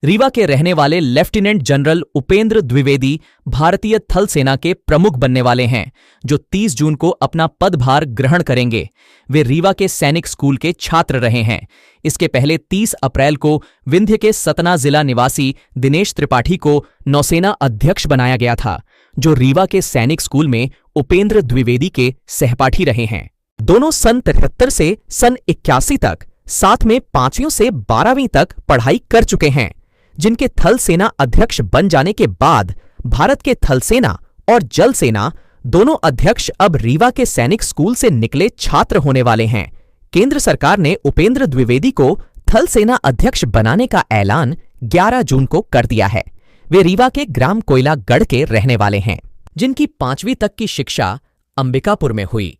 रीवा के रहने वाले लेफ्टिनेंट जनरल उपेंद्र द्विवेदी भारतीय थल सेना के प्रमुख बनने वाले हैं, जो 30 जून को अपना पदभार ग्रहण करेंगे। वे रीवा के सैनिक स्कूल के छात्र रहे हैं। इसके पहले 30 अप्रैल को विंध्य के सतना जिला निवासी दिनेश त्रिपाठी को नौसेना अध्यक्ष बनाया गया था, जो रीवा के सैनिक स्कूल में उपेंद्र द्विवेदी के सहपाठी रहे हैं। दोनों सन 73 से सन 81 तक साथ में 5वीं से 12वीं तक पढ़ाई कर चुके हैं, जिनके थल सेना अध्यक्ष बन जाने के बाद भारत के थल सेना और जल सेना दोनों अध्यक्ष अब रीवा के सैनिक स्कूल से निकले छात्र होने वाले हैं। केंद्र सरकार ने उपेंद्र द्विवेदी को थल सेना अध्यक्ष बनाने का ऐलान 11 जून को कर दिया है। वे रीवा के ग्राम कोयलागढ़ के रहने वाले हैं, जिनकी 5वीं तक की शिक्षा अंबिकापुर में हुई।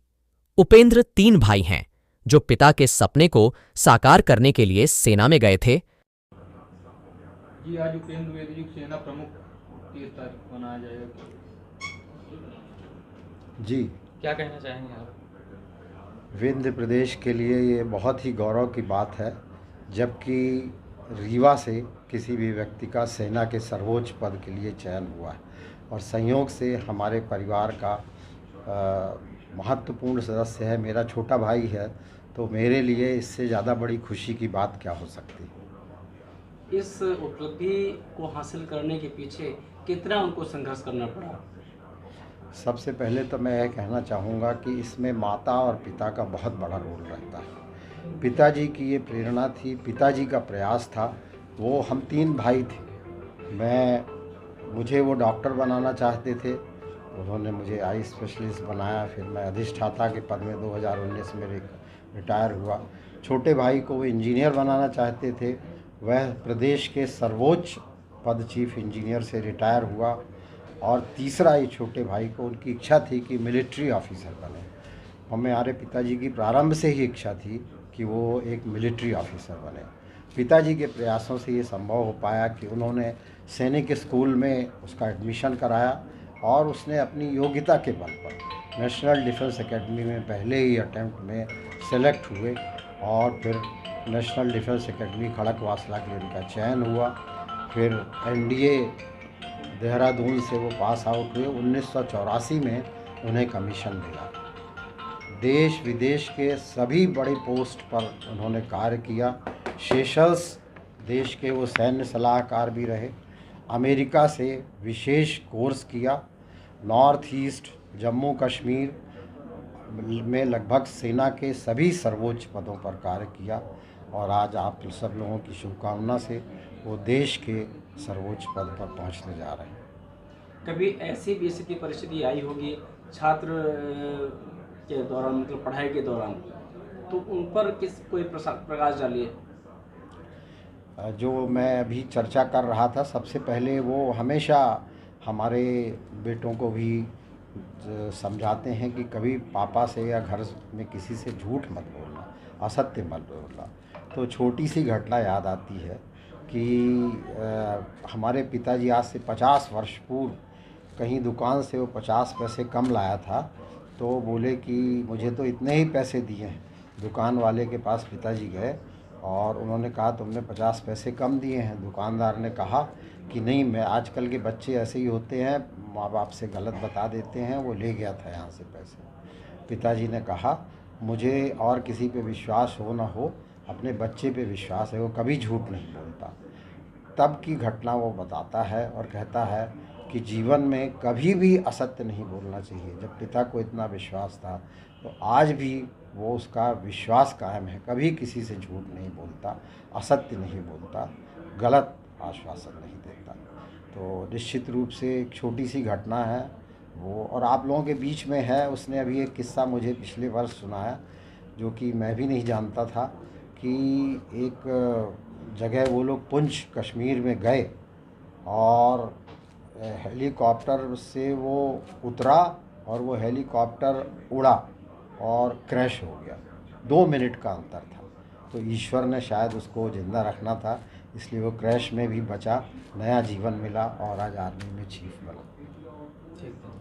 उपेंद्र 3 भाई हैं, जो पिता के सपने को साकार करने के लिए सेना में गए थे। जी, आज उपेंद्र द्विवेदी जी सेना प्रमुख 30 तारीख को बनाया जाएगा। जी, क्या कहना चाहेंगे आप? विंध्य प्रदेश के लिए ये बहुत ही गौरव की बात है, जबकि रीवा से किसी भी व्यक्ति का सेना के सर्वोच्च पद के लिए चयन हुआ है और संयोग से हमारे परिवार का महत्वपूर्ण सदस्य है, मेरा छोटा भाई है, तो मेरे लिए इससे ज़्यादा बड़ी खुशी की बात क्या हो सकती है। इस उपलब्धि को हासिल करने के पीछे कितना उनको संघर्ष करना पड़ा? सबसे पहले तो मैं यह कहना चाहूँगा कि इसमें माता और पिता का बहुत बड़ा रोल रहता है। पिताजी की ये प्रेरणा थी, पिताजी का प्रयास था। वो हम 3 भाई थे। मुझे वो डॉक्टर बनाना चाहते थे, उन्होंने मुझे आई स्पेशलिस्ट बनाया। फिर मैं अधिष्ठाता के पद में 2019 में रिटायर हुआ। छोटे भाई को वो इंजीनियर बनाना चाहते थे, वह प्रदेश के सर्वोच्च पद चीफ इंजीनियर से रिटायर हुआ। और तीसरा ये छोटे भाई को उनकी इच्छा थी कि मिलिट्री ऑफिसर बने। हमारे पिताजी की प्रारंभ से ही इच्छा थी कि वो एक मिलिट्री ऑफिसर बने। पिताजी के प्रयासों से ये संभव हो पाया कि उन्होंने सैनिक स्कूल में उसका एडमिशन कराया और उसने अपनी योग्यता के बल पर नेशनल डिफेंस एकेडमी में पहले ही अटेम्प्ट में सेलेक्ट हुए और फिर नेशनल डिफेंस एकेडमी खड़गवासला के लिए उनका चयन हुआ। फिर एनडीए देहरादून से वो पास आउट हुए। 1984 में उन्हें कमीशन मिला। देश विदेश के सभी बड़े पोस्ट पर उन्होंने कार्य किया। सेशल्स देश के वो सैन्य सलाहकार भी रहे। अमेरिका से विशेष कोर्स किया। नॉर्थ ईस्ट जम्मू कश्मीर में लगभग सेना के सभी सर्वोच्च पदों पर कार्य किया और आज आप सब लोगों की शुभकामना से वो देश के सर्वोच्च पद पर पहुंचने जा रहे हैं। कभी ऐसी भी स्थिति परिस्थिति आई होगी छात्र के दौरान, मतलब पढ़ाई के दौरान, तो उन पर कोई प्रकाश डालिए? जो मैं अभी चर्चा कर रहा था, सबसे पहले वो हमेशा हमारे बेटों को भी समझाते हैं कि कभी पापा से या घर में किसी से झूठ मत बोलना, असत्य मत बोलना। तो छोटी सी घटना याद आती है कि हमारे पिताजी आज से 50 वर्ष पूर्व कहीं दुकान से वो 50 पैसे कम लाया था, तो बोले कि मुझे तो इतने ही पैसे दिए हैं। दुकान वाले के पास पिताजी गए और उन्होंने कहा तुमने 50 पैसे कम दिए हैं। दुकानदार ने कहा कि नहीं, मैं आजकल के बच्चे ऐसे ही होते हैं, माँ बाप से गलत बता देते हैं, वो ले गया था यहाँ से पैसे। पिताजी ने कहा मुझे और किसी पे विश्वास हो ना हो, अपने बच्चे पे विश्वास है, वो कभी झूठ नहीं बोलता। तब की घटना वो बताता है और कहता है कि जीवन में कभी भी असत्य नहीं बोलना चाहिए। जब पिता को इतना विश्वास था तो आज भी वो उसका विश्वास कायम है, कभी किसी से झूठ नहीं बोलता, असत्य नहीं बोलता, गलत आश्वासन नहीं देता। तो निश्चित रूप से एक छोटी सी घटना है वो, और आप लोगों के बीच में है। उसने अभी एक किस्सा मुझे पिछले वर्ष सुनाया जो कि मैं भी नहीं जानता था, कि एक जगह वो लोग पुंछ कश्मीर में गए और हेलीकॉप्टर से वो उतरा और वो हेलीकॉप्टर उड़ा और क्रैश हो गया। 2 मिनट का अंतर था, तो ईश्वर ने शायद उसको ज़िंदा रखना था, इसलिए वो क्रैश में भी बचा, नया जीवन मिला और आज आर्मी में चीफ बना।